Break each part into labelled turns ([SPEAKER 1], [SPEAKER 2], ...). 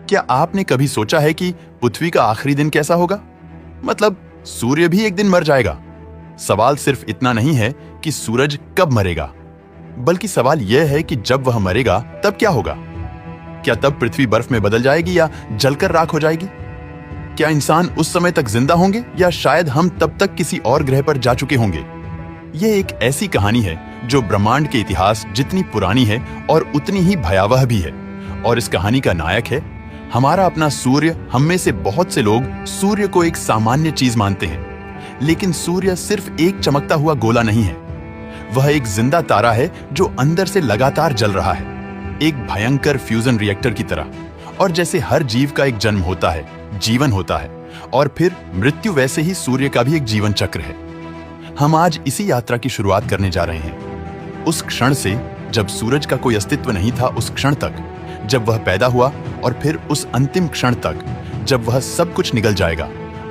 [SPEAKER 1] क्या आपने कभी सोचा है कि पृथ्वी का आखिरी दिन कैसा होगा? मतलब सूर्य भी एक दिन मर जाएगा। सवाल सिर्फ इतना नहीं है कि सूरज कब मरेगा, बल्कि सवाल यह है कि जब वह मरेगा तब क्या होगा? क्या तब पृथ्वी बर्फ में बदल जाएगी या जलकर राख हो जाएगी? क्या इंसान उस समय तक जिंदा होंगे या शायद हम तब तक किसी और ग्रह पर जा चुके होंगे? यह एक ऐसी कहानी है जो ब्रह्मांड के इतिहास जितनी पुरानी है और उतनी ही भयावह भी है। और इस कहानी का नायक है हमारा अपना सूर्य। हम में से बहुत से लोग सूर्य को एक सामान्य चीज मानते हैं, लेकिन सूर्य सिर्फ एक चमकता हुआ गोला नहीं है। वह एक जिंदा तारा है जो अंदर से लगातार जल रहा है, एक भयंकर फ्यूजन रिएक्टर की तरह। और जैसे हर जीव का एक जन्म होता है, जीवन होता है और फिर मृत्यु, वैसे ही सूर्य का भी एक जीवन चक्र है। हम आज इसी यात्रा की शुरुआत करने जा रहे हैं, उस क्षण से जब सूरज का कोई अस्तित्व नहीं था, उस क्षण तक जब वह पैदा हुआ, और फिर उस अंतिम क्षण तक जब वह सब कुछ निगल जाएगा।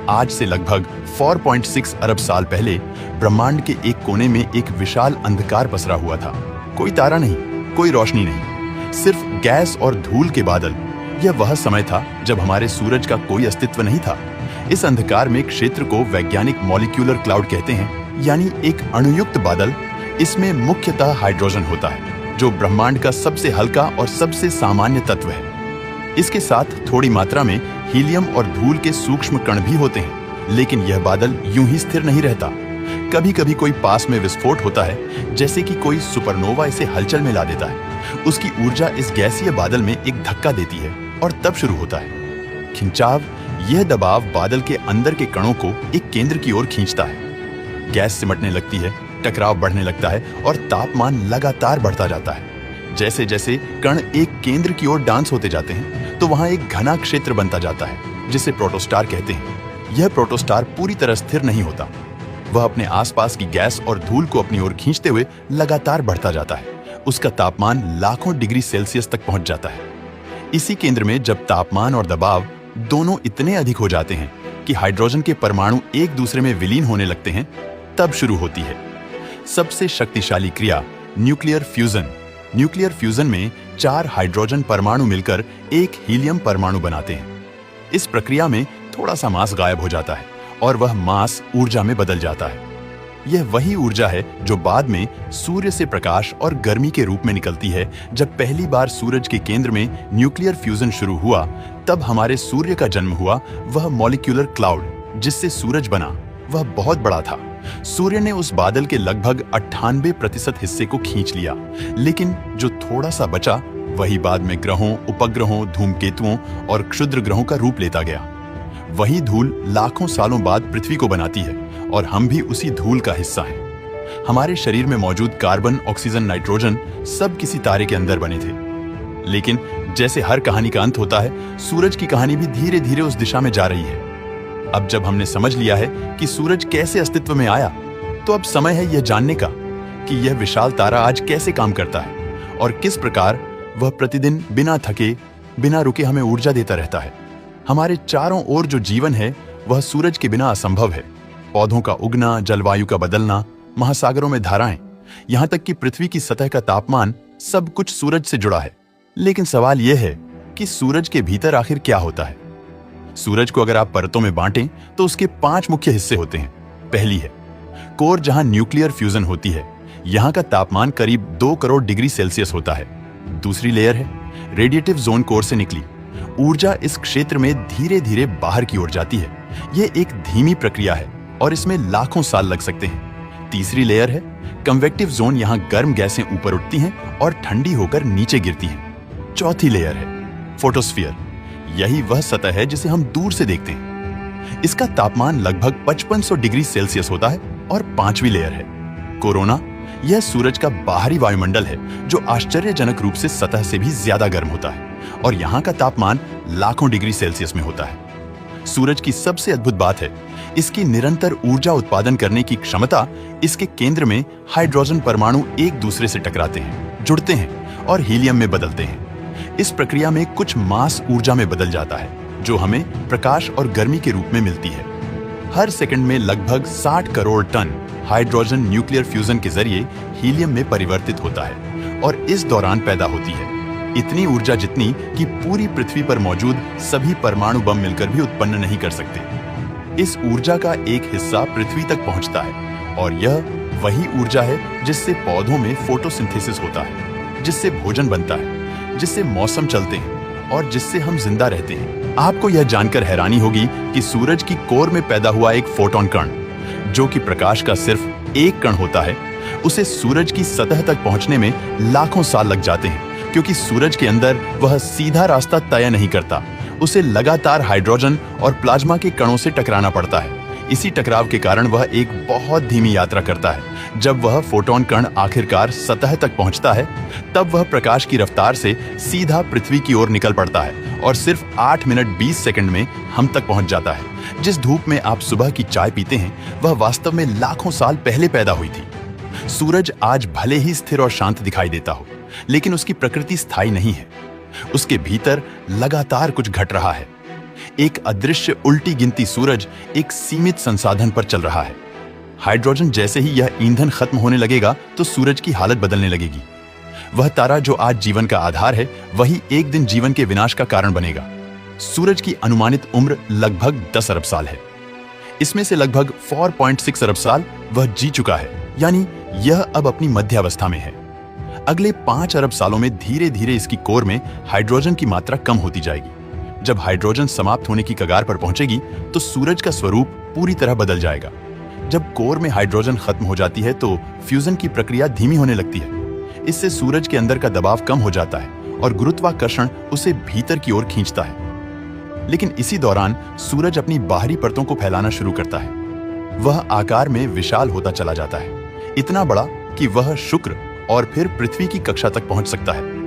[SPEAKER 1] आज से लगभग 4.6 अरब साल पहले ब्रह्मांड के एक कोने में एक विशाल अंधकार पसरा हुआ था। कोई तारा नहीं, कोई रोशनी नहीं, सिर्फ गैस और धूल के बादल। यह वह समय था जब हमारे सूरज का कोई अस्तित्व नहीं था। इस अंधकार में क्षेत्र को वैज्ञानिक मॉलिक्यूलर क्लाउड कहते हैं, यानी एक अणुयुक्त बादल। इसमें मुख्यतः हाइड्रोजन होता है, जो ब्रह्मांड का सबसे हल्का और सबसे सामान्य तत्व है। इसके साथ थोड़ी मात्रा में हीलियम और धूल के सूक्ष्म कण भी होते हैं। लेकिन यह बादल यूं ही स्थिर नहीं रहता। कभी कभी कोई पास में विस्फोट होता है, जैसे कि कोई सुपरनोवा इसे हलचल में ला देता है। उसकी ऊर्जा इस गैसीय बादल में एक धक्का देती है और तब शुरू होता है खिंचाव। यह दबाव बादल के अंदर के कणों को एक केंद्र की ओर खींचता है। गैस सिमटने लगती है, टकराव बढ़ने लगता है और तापमान लगातार बढ़ता जाता है। जैसे जैसे कण एक केंद्र की ओर डांस होते जाते हैं, तो वहां एक घना क्षेत्र बनता जाता है, जिसे प्रोटोस्टार कहते हैं। यह प्रोटोस्टार पूरी तरह स्थिर नहीं होता। वह अपने आसपास की गैस और धूल को अपनी ओर खींचते हुए लगातार बढ़ता जाता है। उसका तापमान लाखों डिग्री सेल्सियस तक पहुंच जाता है। इसी केंद्र में जब तापमान और दबाव दोनों इतने अधिक हो जाते हैं कि हाइड्रोजन के परमाणु एक दूसरे में विलीन होने लगते हैं, तब शुरू होती है सबसे शक्तिशाली क्रिया, न्यूक्लियर फ्यूजन। न्यूक्लियर फ्यूजन में 4 हाइड्रोजन परमाणु मिलकर एक हीलियम परमाणु बनाते हैं। इस प्रक्रिया में थोड़ा सा मास गायब हो जाता है और वह मास ऊर्जा में बदल जाता है। यह वही ऊर्जा है जो बाद में सूर्य से प्रकाश और गर्मी के रूप में निकलती है। जब पहली बार सूरज के केंद्र में न्यूक्लियर फ्यूजन शुरू हुआ, तब हमारे सूर्य का जन्म हुआ। वह मॉलिक्यूलर क्लाउड जिससे सूरज बना, वह बहुत बड़ा था। सूर्य ने उस बादल के लगभग 98% हिस्से को खींच लिया, लेकिन जो थोड़ा सा बचा वही बाद में ग्रहों, उपग्रहों, धूमकेतुओं और क्षुद्र ग्रहों का रूप लेता गया। वही धूल लाखों सालों बाद पृथ्वी को बनाती है और हम भी उसी धूल का हिस्सा हैं। हमारे शरीर में मौजूद कार्बन, ऑक्सीजन, नाइट्रोजन सब किसी तारे के अंदर बने थे। लेकिन जैसे हर कहानी का अंत होता है, सूरज की कहानी भी धीरे धीरे उस दिशा में जा रही है। अब जब हमने समझ लिया है कि सूरज कैसे अस्तित्व में आया, तो अब समय है यह जानने का कि यह विशाल तारा आज कैसे काम करता है और किस प्रकार वह प्रतिदिन बिना थके, बिना रुके हमें ऊर्जा देता रहता है। हमारे चारों ओर जो जीवन है वह सूरज के बिना असंभव है। पौधों का उगना, जलवायु का बदलना, महासागरों में धाराएं, यहां तक कि पृथ्वी की सतह का तापमान, सब कुछ सूरज से जुड़ा है। लेकिन सवाल यह है कि सूरज के भीतर आखिर क्या होता है? सूरज को अगर आप परतों में बांटें तो उसके 5 मुख्य हिस्से होते हैं। पहली है कोर, जहां न्यूक्लियर फ्यूजन होती है। यहां का तापमान करीब 2 करोड़ डिग्री सेल्सियस होता है। दूसरी लेयर है रेडिएटिव जोन। कोर से निकली ऊर्जा इस क्षेत्र में धीरे धीरे बाहर की ओर जाती है। यह एक धीमी प्रक्रिया है और इसमें लाखों साल लग सकते हैं। तीसरी लेयर है कन्वेक्टिव जोन। यहां गर्म गैसें ऊपर उठती हैं और ठंडी होकर नीचे गिरती हैं। चौथी लेयर है फोटोस्फीयर। यही वह सतह है जिसे हम दूर से देखते हैं। इसका तापमान लगभग 5500 डिग्री सेल्सियस होता है। और पांचवी लेयर है कोरोना। यह सूरज का बाहरी वायुमंडल है जो आश्चर्यजनक रूप से सतह से भी ज्यादा गर्म होता है और यहाँ का तापमान लाखों डिग्री सेल्सियस में होता है। सूरज की सबसे अद्भुत बात है इसकी निरंतर ऊर्जा उत्पादन करने की क्षमता। इसके केंद्र में हाइड्रोजन परमाणु एक दूसरे से टकराते हैं, जुड़ते हैं और हीलियम में बदलते हैं। इस प्रक्रिया में कुछ मास ऊर्जा में बदल जाता है, जो हमें प्रकाश और गर्मी के रूप में मिलती है। हर सेकंड में लगभग 60 crore ton hydrogen nuclear fusion के जरिए हीलियम में परिवर्तित होता है और इस दौरान पैदा होती है इतनी ऊर्जा जितनी कि पूरी पृथ्वी पर मौजूद सभी परमाणु बम मिलकर भी उत्पन्न नहीं कर सकते। इस ऊर्जा का एक हिस्सा पृथ्वी तक पहुंचता है और यह वही ऊर्जा है जिससे पौधों में फोटोसिंथेसिस होता है, जिससे भोजन बनता है, जिससे मौसम चलते हैं और जिससे हम जिंदा रहते हैं। आपको यह जानकर हैरानी होगी कि सूरज की कोर में पैदा हुआ एक फोटोन कण, जो कि प्रकाश का सिर्फ एक कण होता है, उसे सूरज की सतह तक पहुंचने में लाखों साल लग जाते हैं, क्योंकि सूरज के अंदर वह सीधा रास्ता तय नहीं करता। उसे लगातार हाइड्रोजन और प्लाज्मा के कणों से टकराना पड़ता है। इसी टकराव के कारण वह एक बहुत धीमी यात्रा करता है। जब वह फोटोन कण आखिरकार सतह तक पहुंचता है, तब वह प्रकाश की रफ्तार से सीधा पृथ्वी की ओर निकल पड़ता है और सिर्फ 8 मिनट 20 सेकंड में हम तक पहुंच जाता है। जिस धूप में आप सुबह की चाय पीते हैं, वह वास्तव में लाखों साल पहले पैदा हुई थी। सूरज आज भले ही स्थिर और शांत दिखाई देता हो, लेकिन उसकी प्रकृति स्थायी नहीं है। उसके भीतर लगातार कुछ घट रहा है। एक अदृश्य उल्टी गिनती सूरज एक सीमित संसाधन पर चल रहा है। हाइड्रोजन जैसे ही यह ईंधन खत्म होने लगेगा तो सूरज की हालत बदलने लगेगी। वह तारा जो आज जीवन का आधार है, वही एक दिन जीवन के विनाश का कारण बनेगा। सूरज की अनुमानित उम्र लगभग 10 अरब साल है। इसमें से लगभग 4.6 अरब साल वह जी चुका है, यानी यह अब अपनी मध्यावस्था में है। अगले 5 अरब सालों में धीरे धीरे इसकी कोर में हाइड्रोजन की मात्रा कम होती जाएगी। जब हाइड्रोजन समाप्त होने की कगार पर पहुंचेगी तो सूरज का स्वरूप पूरी तरह बदल जाएगा। जब कोर में हाइड्रोजन खत्म हो जाती है तो फ्यूजन की प्रक्रिया धीमी होने लगती है। इससे सूरज के अंदर का दबाव कम हो जाता है और गुरुत्वाकर्षण उसे भीतर की ओर खींचता है। लेकिन इसी दौरान सूरज अपनी बाहरी परतों को फैलाना शुरू करता है। वह आकार में विशाल होता चला जाता है, इतना बड़ा कि वह शुक्र और फिर पृथ्वी की कक्षा तक पहुंच सकता है।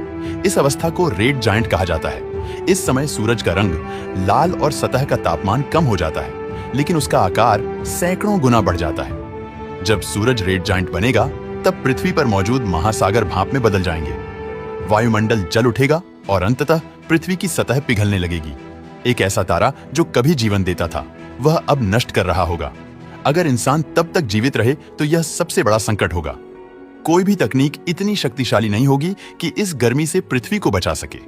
[SPEAKER 1] इस अवस्था को रेड जायंट कहा जाता है। इस समय सूरज का रंग लाल और सतह का तापमान कम हो जाता है, लेकिन उसका आकार सैकड़ों गुना बढ़ जाता है। जब सूरज रेड जायंट बनेगा, तब पृथ्वी पर मौजूद महासागर भाप में बदल जाएंगे। वायुमंडल जल उठेगा और अंततः पृथ्वी की सतह पिघलने लगेगी। एक ऐसा तारा जो कभी जीवन देता था, वह अब नष्ट कर रहा होगा। अगर इंसान तब तक जीवित रहे तो यह सबसे बड़ा संकट होगा। कोई भी तकनीक इतनी शक्तिशाली नहीं होगी कि इस गर्मी से पृथ्वी को बचा सके।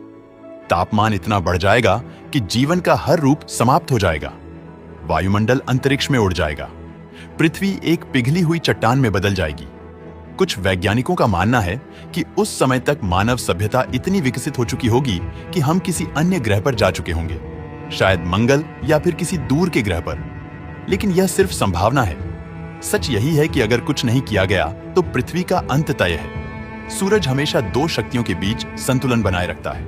[SPEAKER 1] तापमान इतना बढ़ जाएगा कि जीवन का हर रूप समाप्त हो जाएगा। वायुमंडल अंतरिक्ष में उड़ जाएगा। पृथ्वी एक पिघली हुई चट्टान में बदल जाएगी। कुछ वैज्ञानिकों का मानना है कि उस समय तक मानव सभ्यता इतनी विकसित हो चुकी होगी कि हम किसी अन्य ग्रह पर जा चुके होंगे, शायद मंगल या फिर किसी दूर के ग्रह पर। लेकिन यह सिर्फ संभावना है। सच यही है कि अगर कुछ नहीं किया गया तो पृथ्वी का अंत तय है। सूरज हमेशा दो शक्तियों के बीच संतुलन बनाए रखता है,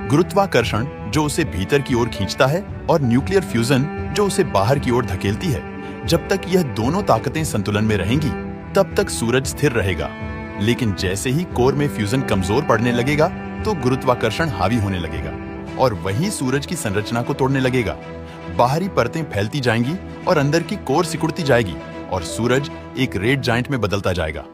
[SPEAKER 1] गुरुत्वाकर्षण जो उसे भीतर की ओर खींचता है और न्यूक्लियर फ्यूजन जो उसे बाहर की ओर धकेलती है। जब तक यह दोनों ताकतें संतुलन में रहेंगी, तब तक सूरज स्थिर रहेगा। लेकिन जैसे ही कोर में फ्यूजन कमजोर पड़ने लगेगा तो गुरुत्वाकर्षण हावी होने लगेगा और वही सूरज की संरचना को तोड़ने लगेगा। बाहरी परतें फैलती जाएंगी और अंदर की कोर सिकुड़ती जाएगी और सूरज एक रेड जायंट में बदलता जाएगा।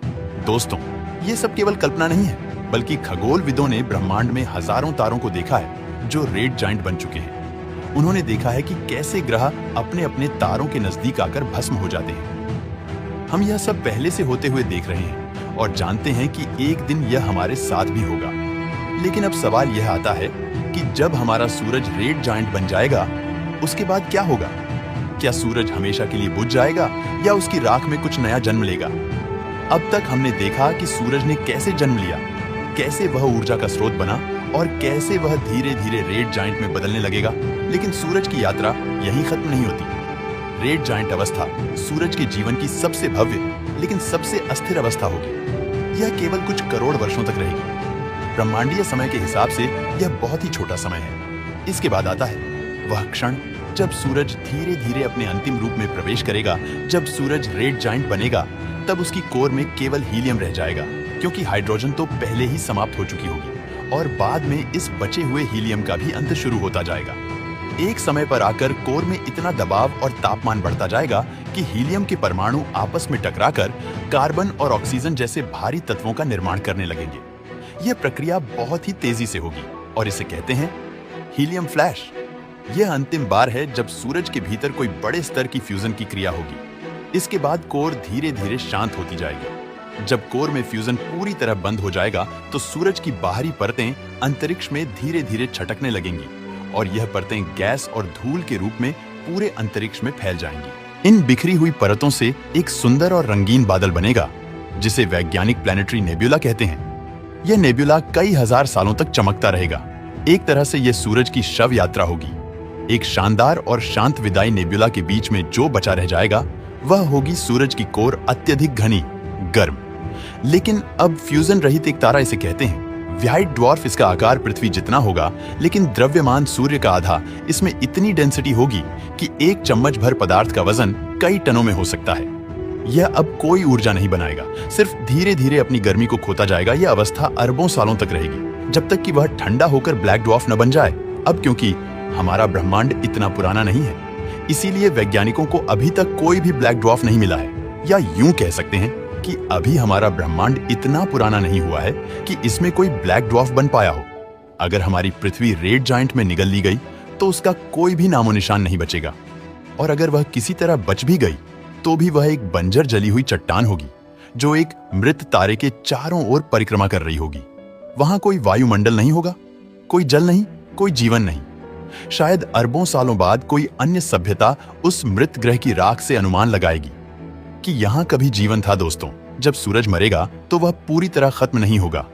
[SPEAKER 1] दोस्तों, ये सब केवल कल्पना नहीं है, बल्कि खगोलविदों ने ब्रह्मांड में हजारों तारों को देखा है जो रेड जायंट बन चुके हैं। उन्होंने देखा है कि कैसे ग्रह अपने अपने तारों के नजदीक आकर भस्म हो जाते हैं। हम यह सब पहले से होते हुए देख रहे हैं और जानते हैं कि एक दिन यह हमारे साथ भी होगा। लेकिन अब सवाल यह आता है कि जब हमारा सूरज रेड जायंट बन जाएगा, उसके बाद क्या होगा? क्या सूरज हमेशा के लिए बुझ जाएगा या उसकी राख में कुछ नया जन्म लेगा? अब तक हमने देखा कि सूरज ने कैसे जन्म लिया, कैसे वह ऊर्जा का स्रोत बना और कैसे वह धीरे धीरे रेड जायंट में बदलने लगेगा। लेकिन सूरज की यात्रा यहीं खत्म नहीं होती। रेड जायंट अवस्था सूरज के जीवन की सबसे भव्य लेकिन सबसे अस्थिर अवस्था होगी। यह केवल कुछ करोड़ वर्षों तक रहेगी। ब्रह्मांडीय समय के हिसाब से यह बहुत ही छोटा समय है। इसके बाद आता है वह क्षण जब सूरज धीरे धीरे अपने अंतिम रूप में प्रवेश करेगा। जब सूरज रेड जायंट बनेगा, तब उसकी कोर में केवल हीलियम रह जाएगा, क्योंकि हाइड्रोजन तो पहले ही समाप्त हो चुकी होगी और बाद में इस बचे हुए हीलियम का भी अंत शुरू होता जाएगा। एक समय पर आकर कोर में इतना दबाव और तापमान बढ़ता जाएगा कि हीलियम के परमाणु आपस में टकराकर कार्बन और ऑक्सीजन जैसे भारी तत्वों का निर्माण करने लगेंगे। यह प्रक्रिया बहुत ही तेजी से होगी और इसे कहते हैं हीलियम फ्लैश। यह अंतिम बार है जब सूरज के भीतर कोई बड़े स्तर की फ्यूजन की क्रिया होगी। इसके बाद कोर धीरे धीरे शांत होती जाएगी। जब कोर में फ्यूजन पूरी तरह बंद हो जाएगा तो सूरज की बाहरी परतें अंतरिक्ष में धीरे धीरे छटकने लगेंगी और यह परतें गैस और धूल के रूप में पूरे अंतरिक्ष में फैल जाएंगी। इन बिखरी हुई परतों से एक सुंदर और रंगीन बादल बनेगा जिसे वैज्ञानिक प्लैनेटरी नेब्यूला कहते हैं। यह नेब्यूला कई हजार सालों तक चमकता रहेगा। एक तरह से यह सूरज की शव यात्रा होगी। एक शानदार और शांत विदाई नेब्यूला के बीच में जो बचा रह जाएगा वह होगी सूरज की कोर अत्यधिक घनी, गर्म। लेकिन अब फ्यूजन रहित एक तारा इसे कहते हैं। व्हाइट ड्वार्फ इसका आकार पृथ्वी जितना होगा, लेकिन द्रव्यमान सूर्य का आधा। इसमें इतनी डेंसिटी होगी कि एक चम्मच भर पदार्थ का वजन कई टनों में हो सकता है। यह अब कोई ऊर्जा नहीं बनाएगा, सिर्फ धीरे धीरे अपनी गर्मी को खोता जाएगा। यह अवस्था अरबों सालों तक रहेगी, जब तक कि वह ठंडा होकर ब्लैक ड्वार्फ न बन जाए। अब क्योंकि हमारा ब्रह्मांड इतना पुराना नहीं है, इसीलिए वैज्ञानिकों को अभी तक कोई भी ब्लैक ड्वार्फ नहीं मिला है। या यूं कह सकते हैं कि अभी हमारा ब्रह्मांड इतना पुराना नहीं हुआ है कि इसमें कोई ब्लैक ड्वार्फ बन पाया हो। अगर हमारी पृथ्वी रेड जायंट में निगल ली गई तो उसका कोई भी नामो निशान नहीं बचेगा, और अगर वह किसी तरह बच भी गई तो भी वह एक बंजर जली हुई चट्टान होगी जो एक मृत तारे के चारों ओर परिक्रमा कर रही होगी। वहां कोई वायुमंडल नहीं होगा, कोई जल नहीं, कोई जीवन नहीं। शायद अरबों सालों बाद कोई अन्य सभ्यता उस मृत ग्रह की राख से अनुमान लगाएगी कि यहां कभी जीवन था। दोस्तों, जब सूरज मरेगा तो वह पूरी तरह खत्म नहीं होगा।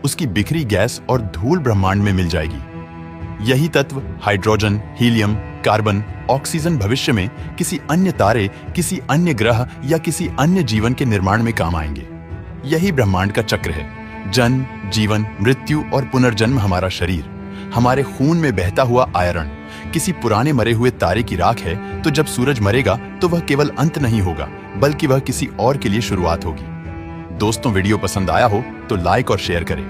[SPEAKER 1] उसकी बिखरी गैस और धूल ब्रह्मांड में मिल जाएगी। यही तत्व हाइड्रोजन, हीलियम, कार्बन, ऑक्सीजन भविष्य में किसी अन्य तारे, किसी अन्य ग्रह या किसी अन्य जीवन के निर्माण में काम आएंगे। यही ब्रह्मांड का चक्र है। जन्म, जीवन, मृत्यु और पुनर्जन्म। हमारा शरीर, हमारे खून में बहता हुआ आयरन किसी पुराने मरे हुए तारे की राख है। तो जब सूरज मरेगा तो वह केवल अंत नहीं होगा, बल्कि वह किसी और के लिए शुरुआत होगी। दोस्तों, वीडियो पसंद आया हो तो लाइक और शेयर करें।